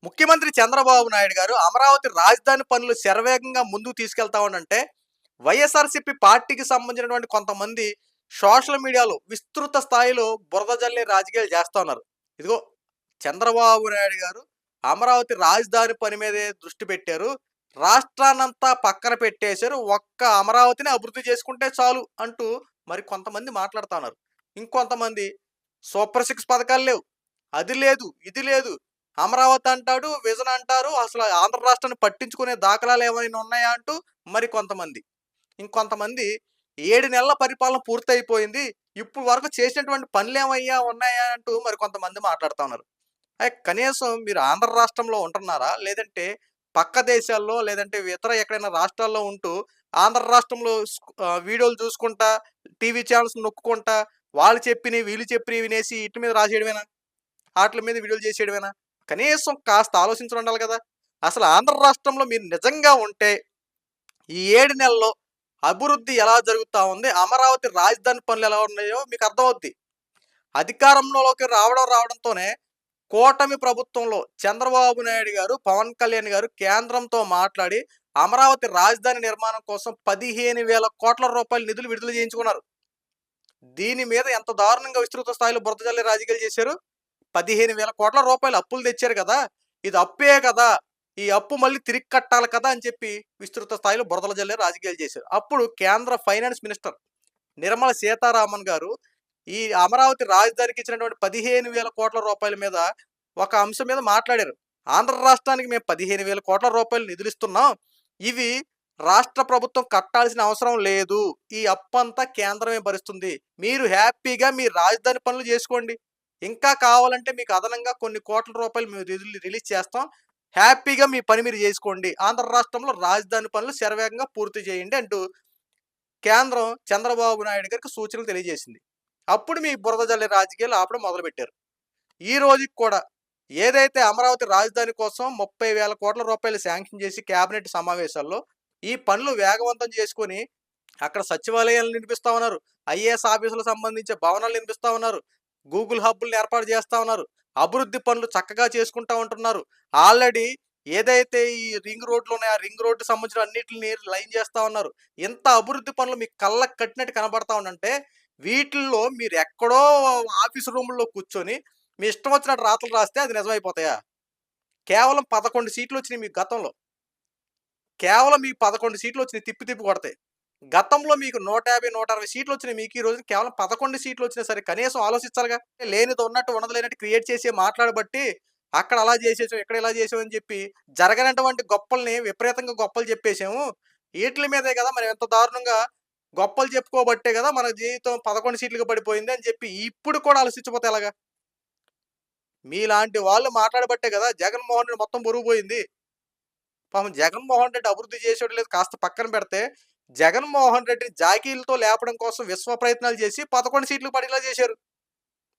ముఖ్యమంత్రి చంద్రబాబు నాయుడు గారు అమరావతి రాజధాని పనులు శరవేగంగా ముందుకు తీసుకెళ్తామనంటే వైఎస్ఆర్సీపీ పార్టీకి సంబంధించినటువంటి కొంతమంది సోషల్ మీడియాలో విస్తృత స్థాయిలో బురద జల్లే రాజకీయాలు చేస్తా ఉన్నారు. ఇదిగో చంద్రబాబు నాయుడు గారు అమరావతి రాజధాని పని మీదే దృష్టి పెట్టారు. రాష్ట్రాన్నంతా పక్కన పెట్టేశారు. ఒక్క అమరావతిని అభివృద్ధి చేసుకుంటే చాలు అంటూ మరి కొంతమంది మాట్లాడుతా ఉన్నారు. ఇంకొంతమంది సూపర్ సిక్స్ పథకాలు లేవు. అది లేదు, ఇది లేదు. అమరావతి అంటాడు, విజన్ అంటారు. అసలు ఆంధ్ర రాష్ట్రాన్ని పట్టించుకునే దాఖలాలు ఏమైనా ఉన్నాయా అంటూ మరి కొంతమంది. ఇంకొంతమంది 7 నెలల పరిపాలన పూర్తయిపోయింది. ఇప్పుడు వరకు చేసినటువంటి పనులేమయ్యా ఉన్నాయా అంటూ మరి కొంతమంది మాట్లాడుతా ఉన్నారు. కనీసం మీరు ఆంధ్ర రాష్ట్రంలో ఉంటున్నారా? లేదంటే పక్క దేశాల్లో లేదంటే ఇతర ఎక్కడైనా రాష్ట్రాల్లో ఉంటూ ఆంధ్ర రాష్ట్రంలో వీడియోలు చూసుకుంటా, టీవీ ఛానెల్స్ నొక్కుకుంటా, వాళ్ళు చెప్పినయి, వీళ్ళు చెప్పినయి వినేసి ఈట్లి మీద రాసేయడమేనా? ఆటిల మీద వీడియోలు చేసేయడమేనా? కనీసం కాస్త ఆలోచించుండాలి ఉండాలి కదా! అసలు ఆంధ్ర రాష్ట్రంలో మీరు నిజంగా ఉంటే, ఈ 7 నెలల్లో అభివృద్ధి ఎలా జరుగుతా ఉంది? అమరావతి రాజధాని పనులు ఎలా ఉన్నాయో మీకు అర్థమవుద్ది. అధికారంలోకి రావడంతోనే కూటమి ప్రభుత్వంలో చంద్రబాబు నాయుడు గారు, పవన్ కళ్యాణ్ గారు కేంద్రంతో మాట్లాడి అమరావతి రాజధాని నిర్మాణం కోసం 15,000 కోట్ల రూపాయల నిధులు విడుదల చేయించుకున్నారు. దీని మీద ఎంత దారుణంగా విస్తృత స్థాయిలో బురద జల్లే రాజకీయాలు చేశారు. 15,000 కోట్ల రూపాయలు అప్పులు తెచ్చారు కదా! ఇది అప్పే కదా! ఈ అప్పు మళ్ళీ తిరిగి కట్టాలి కదా! అని చెప్పి విస్తృత స్థాయిలో బురదలు జల్లే రాజకీయాలు చేశారు. అప్పుడు కేంద్ర ఫైనాన్స్ మినిస్టర్ నిర్మల సీతారామన్ గారు ఈ అమరావతి రాజధానికి ఇచ్చినటువంటి 15,000 కోట్ల రూపాయల మీద ఒక అంశం మీద మాట్లాడారు. ఆంధ్ర రాష్ట్రానికి మేము 15,000 కోట్ల రూపాయలు నిధులిస్తున్నాం. ఇవి రాష్ట్ర ప్రభుత్వం కట్టాల్సిన అవసరం లేదు. ఈ అప్పంతా కేంద్రమే భరిస్తుంది. మీరు హ్యాపీగా మీ రాజధాని పనులు చేసుకోండి. ఇంకా కావాలంటే మీకు అదనంగా కొన్ని కోట్ల రూపాయలు మేము రిలీజ్ చేస్తాం. హ్యాపీగా మీ పని మీరు చేసుకోండి. ఆంధ్ర రాష్ట్రంలో రాజధాని పనులు శరవేగంగా పూర్తి చేయండి అంటూ కేంద్రం చంద్రబాబు నాయుడు గారికి సూచనలు తెలియజేసింది. అప్పుడు మీ బురద జల్లే రాజకీయాలు ఆపడం మొదలుపెట్టారు. ఈ రోజుకి కూడా ఏదైతే అమరావతి రాజధాని కోసం 30,000 కోట్ల రూపాయలు శాంక్షన్ చేసి కేబినెట్ సమావేశాల్లో ఈ పనులు వేగవంతం చేసుకొని అక్కడ సచివాలయాలు నిర్మిస్తా ఉన్నారు. ఐఏఎస్ ఆఫీసులకు సంబంధించిన భవనాలు నిర్మిస్తా ఉన్నారు. గూగుల్ హబ్బులను ఏర్పాటు చేస్తా ఉన్నారు. అభివృద్ధి పనులు చక్కగా చేసుకుంటా ఉంటున్నారు. ఆల్రెడీ ఏదైతే ఈ రింగ్ రోడ్లు ఉన్నాయో, ఆ రింగ్ రోడ్డు సంబంధించిన అన్నిటిని లైన్ చేస్తా ఉన్నారు. ఇంత అభివృద్ధి పనులు మీకు కళ్ళకు కట్టినట్టు కనబడతా ఉండంటే వీటిల్లో మీరు ఎక్కడో ఆఫీస్ రూముల్లో కూర్చొని మీ ఇష్టం వచ్చినట్టు రాతలు రాస్తే అది నిజమైపోతాయా? కేవలం 11 సీట్లు వచ్చినాయి మీకు గతంలో. కేవలం మీకు 11 సీట్లు వచ్చినాయి తిప్పి తిప్పి కొడితే. గతంలో మీకు 150, 160 సీట్లు వచ్చినాయి. మీకు ఈ రోజున కేవలం 11 సీట్లు వచ్చినా సరే కనీసం ఆలోచించాలిగా. లేనిది ఉన్నట్టు ఉన్నది లేనట్టు క్రియేట్ చేసి మాట్లాడబట్టి అక్కడ అలా చేసేసాం, ఇక్కడ ఇలా చేసాం అని చెప్పి జరగనటువంటి గొప్పల్ని విపరీతంగా గొప్పలు చెప్పేసాము. ఈట్లి మీదే కదా మరి ఎంత దారుణంగా గొప్పలు చెప్పుకోబట్టే కదా మన జీవితం 11 సీట్లుగా పడిపోయింది అని చెప్పి ఇప్పుడు కూడా ఆలోచించకపోతే ఎలాగా? మీలాంటి వాళ్ళు మాట్లాడబట్టే కదా జగన్మోహన్ రెడ్డి మొత్తం బరువు పోయింది. పాపం జగన్మోహన్ రెడ్డి అభివృద్ధి చేసేవాడు లేదు కాస్త పక్కన పెడితే, జగన్మోహన్ రెడ్డిని జాకీలతో లేపడం కోసం విశ్వ ప్రయత్నాలు చేసి 11 సీట్లు పడేలా చేశారు.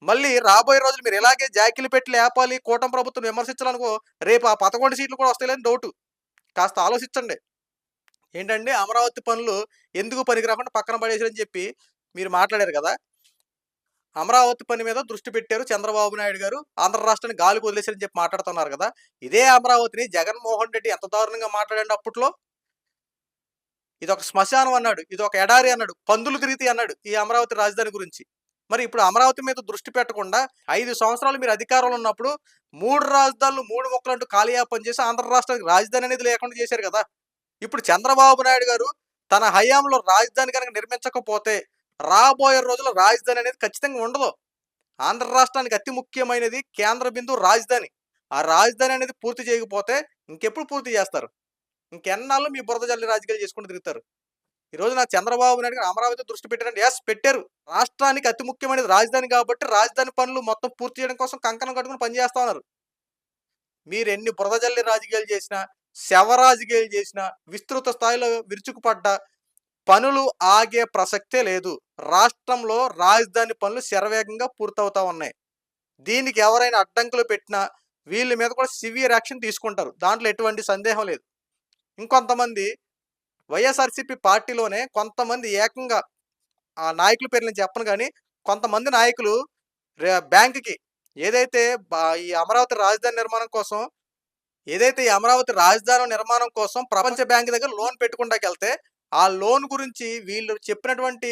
మళ్ళీ రాబోయే రోజులు మీరు ఇలాగే జాకీలు పెట్టి లేపాలి, కూటమి ప్రభుత్వం విమర్శించాలనుకో రేపు ఆ 11 సీట్లు కూడా వస్తాయిలేని డౌటు. కాస్త ఆలోచించండి. ఏంటంటే అమరావతి పనులు ఎందుకు పనికి రాకుండా పక్కన పడేసారని చెప్పి మీరు మాట్లాడారు కదా! అమరావతి పని మీద దృష్టి పెట్టారు చంద్రబాబు నాయుడు గారు. ఆంధ్ర రాష్ట్రాన్ని గాలికి వదిలేసారని చెప్పి మాట్లాడుతున్నారు కదా! ఇదే అమరావతిని జగన్మోహన్ రెడ్డి ఎంత దారుణంగా మాట్లాడండి అప్పట్లో. ఇదొక శ్మశానం అన్నాడు. ఇదొక ఎడారి అన్నాడు. పందులు తిరిగితాయి అన్నాడు ఈ అమరావతి రాజధాని గురించి. మరి ఇప్పుడు అమరావతి మీద దృష్టి పెట్టకుండా 5 సంవత్సరాలు మీరు అధికారంలో ఉన్నప్పుడు 3 రాజధానులు 3 ముక్కలంటూ కాలయాపన చేసి ఆంధ్ర రాష్ట్రానికి రాజధాని అనేది లేకుండా చేశారు కదా! ఇప్పుడు చంద్రబాబు నాయుడు గారు తన హయాంలో రాజధాని గనక నిర్మించకపోతే రాబోయే రోజుల్లో రాజధాని అనేది ఖచ్చితంగా ఉండదు. ఆంధ్ర రాష్ట్రానికి అతి ముఖ్యమైనది కేంద్ర బిందువు రాజధాని. ఆ రాజధాని అనేది పూర్తి చేయకపోతే ఇంకెప్పుడు పూర్తి చేస్తారు? ఇంకెన్నాళ్ళు మీ బురద జల్లి రాజకీయాలు చేసుకుంటూ తిరుగుతారు. ఈ రోజు నా చంద్రబాబు నాయుడు గారు అమరావతి దృష్టి పెట్టారంటే యెస్ పెట్టారు. రాష్ట్రానికి అతి ముఖ్యమైనది రాజధాని కాబట్టి రాజధాని పనులు మొత్తం పూర్తి చేయడం కోసం కంకణం కట్టుకొని పనిచేస్తా ఉన్నారు. మీరెన్ని బురద జల్లి రాజకీయాలు చేసినా, శవ రాజకీయాలు చేసినా, విస్తృత స్థాయిలో విరుచుకుపడ్డా పనులు ఆగే ప్రసక్తే లేదు. రాష్ట్రంలో రాజధాని పనులు శరవేగంగా పూర్తవుతా ఉన్నాయి. దీనికి ఎవరైనా అడ్డంకులు పెట్టినా వీళ్ళ మీద కూడా సివియర్ యాక్షన్ తీసుకుంటారు. దాంట్లో ఎటువంటి సందేహం లేదు. ఇంకొంతమంది వైఎస్ఆర్సీపీ పార్టీలోనే కొంతమంది ఏకంగా ఆ నాయకుల పేర్లు నేను చెప్పను గానీ, కొంతమంది నాయకులు బ్యాంక్‌కి ఏదైతే ఈ అమరావతి రాజధాని నిర్మాణం కోసం ఏదైతే ఈ అమరావతి రాజధాని నిర్మాణం కోసం ప్రపంచ బ్యాంక్ దగ్గర లోన్ పెట్టుకుంటాకెళ్తే, ఆ లోన్ గురించి వీళ్ళు చెప్పినటువంటి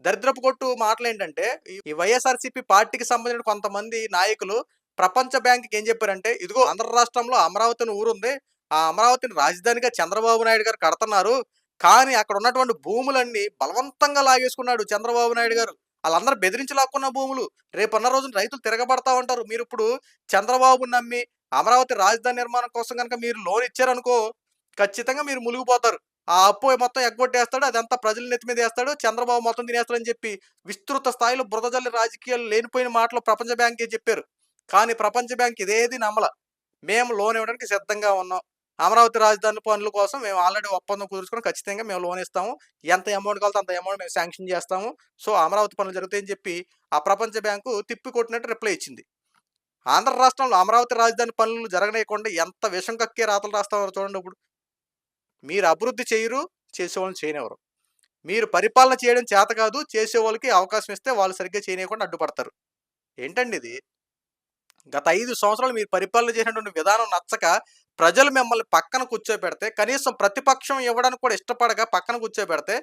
దరిద్రపు కొట్టు మాటలేంటంటే, ఈ వైఎస్ఆర్‌సీపీ పార్టీకి సంబంధించిన కొంతమంది నాయకులు ప్రపంచ బ్యాంక్‌కి ఏం చెప్పారంటే, "ఇదిగో ఆంధ్ర రాష్ట్రంలో అమరావతి అని ఊరుంది. ఆ అమరావతిని రాజధానిగా చంద్రబాబు నాయుడు గారు కడతన్నారు. కానీ అక్కడ ఉన్నటువంటి భూములన్నీ బలవంతంగా లాగేసుకున్నాడు చంద్రబాబు నాయుడు గారు. ఆళ్ళందరూ బెదిరించి లాక్కున్న భూములు. రేపన్న రోజున రైతులు తిరగబడతా ఉంటారు. మీరిప్పుడు చంద్రబాబుని నమ్మి అమరావతి రాజధాని నిర్మాణం కోసం గనక మీరు లోన్ ఇచ్చారనుకో, ఖచ్చితంగా మీరు మునిగిపోతారు. ఆ అప్పు మొత్తం ఎగ్గొట్టేస్తాడు. అదంతా ప్రజల నెత్తి మీద ఏస్తాడు. చంద్రబాబు మొత్తం తినేస్తాడని చెప్పి విస్తృత స్థాయిలో బురద జల్లి రాజకీయాలు లేనిపోయిన మాటలు ప్రపంచ బ్యాంకే చెప్పారు. కానీ ప్రపంచ బ్యాంక్ ఇదేది నమ్మల. మేము లోన్ ఇవ్వడానికి సిద్ధంగా ఉన్నాం. అమరావతి రాజధాని పనుల కోసం మేము ఆల్రెడీ ఒప్పందం కుదుర్చుకొని ఖచ్చితంగా మేము లోన్ ఇస్తాము. ఎంత అమౌంట్ కావాలో అంత అమౌంట్ మేము శాంక్షన్ చేస్తాము. సో, అమరావతి పనులు జరుగుతాయని చెప్పి ఆ ప్రపంచ బ్యాంకు తిప్పి కొట్టినట్టు రిప్లై ఇచ్చింది. ఆంధ్ర రాష్ట్రంలో అమరావతి రాజధాని పనులు జరగనీయకుండా ఎంత విషం కక్కే రాతలు రాస్తా ఉన్నారో చూడండి ఇప్పుడు. మీరు అభివృద్ధి చేయరు, చేసేవాళ్ళని చేయనివ్వరు. మీరు పరిపాలన చేయడం చేత కాదు, చేసేవాళ్ళకి అవకాశం ఇస్తే వాళ్ళు సరిగ్గా చేయనీయకుండా అడ్డుపడతారు. ఏంటండి ఇది? గత 5 సంవత్సరాలు మీరు పరిపాలన చేసినటువంటి విధానం నచ్చక ప్రజలు మిమ్మల్ని పక్కన కూర్చోబెడితే, కనీసం ప్రతిపక్షం ఇవ్వడానికి కూడా ఇష్టపడక పక్కన కూర్చోబెడితే,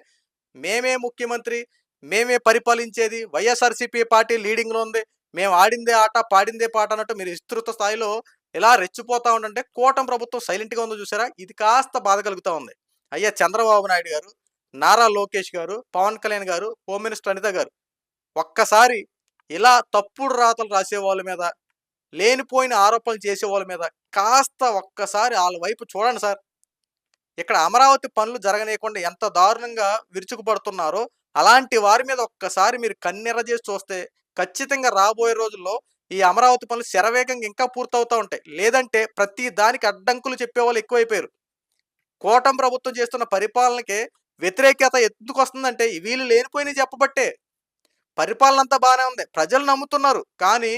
మేమే ముఖ్యమంత్రి, మేమే పరిపాలించేది, వైఎస్ఆర్‌సీపీ పార్టీ లీడింగ్‌లో ఉంది. మేము ఆడిందే ఆట, పాడిందే పాట అన్నట్టు మీరు విస్తృత స్థాయిలో ఇలా రెచ్చిపోతా ఉండంటే, కూటమి ప్రభుత్వం సైలెంట్‌గా ఉందో చూసారా? ఇది కాస్త బాధ కలుగుతా ఉంది. అయ్యా చంద్రబాబు నాయుడు గారు, నారా లోకేష్ గారు, పవన్ కళ్యాణ్ గారు, హోమ్ మినిస్టర్ అనిత గారు, ఒక్కసారి ఇలా తప్పుడు రాతలు రాసేవాళ్ళ మీద, లేనిపోయిన ఆరోపణలు చేసేవాళ్ళ మీద కాస్త ఒక్కసారి ఆళ్ళ వైపు చూడండి సార్. ఇక్కడ అమరావతి పనులు జరగనీయకుండా ఎంత దారుణంగా విరుచుకుపడుతున్నారో, అలాంటి వారి మీద ఒక్కసారి మీరు కన్నెర్ర చేసి చూస్తే, ఖచ్చితంగా రాబోయే రోజుల్లో ఈ అమరావతి పనులు శరవేగంగా ఇంకా పూర్తవుతా ఉంటాయి. లేదంటే ప్రతి దానికి అడ్డంకులు చెప్పేవాళ్ళు ఎక్కువైపోయారు. కూటమి ప్రభుత్వం చేస్తున్న పరిపాలనకే వ్యతిరేకత ఎందుకొస్తుందంటే, వీళ్ళు లేనిపోయినయి చెప్పబట్టే. పరిపాలన అంతా బానే ఉంది. ప్రజలు నమ్ముతున్నారు. కానీ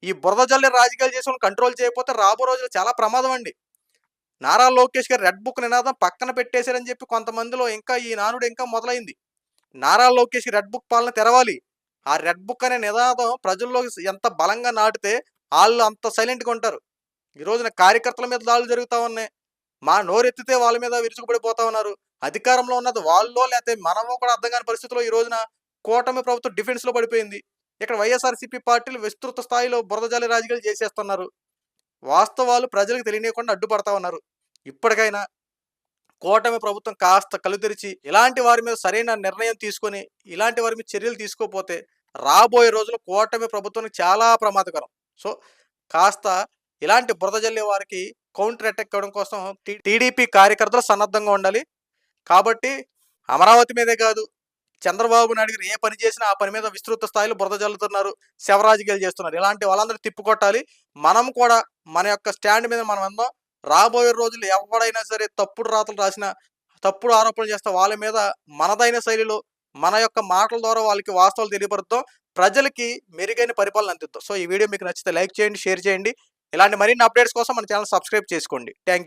ఈ బురద జల్లే రాజకీయాలు చేసేవాళ్ళని కంట్రోల్ చేయకపోతే రాబో రోజుల్లో చాలా ప్రమాదం అండి. నారా లోకేష్ గారు రెడ్ బుక్ నినాదం పక్కన పెట్టేశారని చెప్పి కొంతమందిలో ఇంకా ఈ నానుడు ఇంకా మొదలైంది. నారా లోకేష్‌కి రెడ్ బుక్ పాలన తెరవాలి. ఆ రెడ్ బుక్ అనే నినాదం ప్రజల్లో ఎంత బలంగా నాటితే ఆళ్ళు అంత సైలెంట్‌గా ఉంటారు. ఈ రోజున కార్యకర్తల మీద దాడులు జరుగుతా ఉన్నాయి. నోరెత్తితే వాళ్ళ మీద విరుచుకుపడిపోతా ఉన్నారు. అధికారంలో ఉన్నది వాళ్ళో లేతే మనమో కూడా అర్థం కాని పరిస్థితిలో ఈ రోజున కూటమి ప్రభుత్వం డిఫెన్స్‌లో పడిపోయింది. ఇక్కడ వైఎస్ఆర్‌సీపీ పార్టీలు విస్తృత స్థాయిలో బురద జల్లే రాజకీయాలు చేసేస్తున్నారు. వాస్తవాలు ప్రజలకు తెలియనీయకుండా అడ్డుపడతా ఉన్నారు. ఇప్పటికైనా కూటమి ప్రభుత్వం కాస్త కళ్ళు తెరిచి ఇలాంటి వారి మీద సరైన నిర్ణయం తీసుకొని, ఇలాంటి వారి మీద చర్యలు తీసుకోపోతే రాబోయే రోజుల్లో కూటమి ప్రభుత్వానికి చాలా ప్రమాదకరం. సో, కాస్త ఇలాంటి బురద జల్లే వారికి కౌంటర్ అటాక్ ఇవ్వడం కోసం టీడీపీ కార్యకర్తలు సన్నద్ధంగా ఉండాలి. కాబట్టి అమరావతి మీదే కాదు, చంద్రబాబు నాయుడు గారు ఏ పని చేసినా ఆ పని మీద విస్తృత స్థాయిలో బురద జల్లుతున్నారు. శవరాజకీయాలు చేస్తున్నారు. ఇలాంటి వాళ్ళందరూ తిప్పికొట్టాలి. మనం కూడా మన యొక్క స్టాండ్ మీద మనం ఉందాం. రాబోయే రోజుల్లో ఎవడైనా సరే తప్పుడు రాతలు రాసినా, తప్పుడు ఆరోపణలు చేస్తే వాళ్ళ మీద మనదైన శైలిలో, మన యొక్క మాటల ద్వారా వాళ్ళకి వాస్తవాలు తెలియపరుద్దాం. ప్రజలకి మెరుగైన పరిపాలన అందిద్దాం. సో, ఈ వీడియో మీకు నచ్చితే లైక్ చేయండి, షేర్ చేయండి. ఇలాంటి మరిన్ని అప్డేట్స్ కోసం మన ఛానల్ సబ్స్క్రైబ్ చేసుకోండి. Thank you.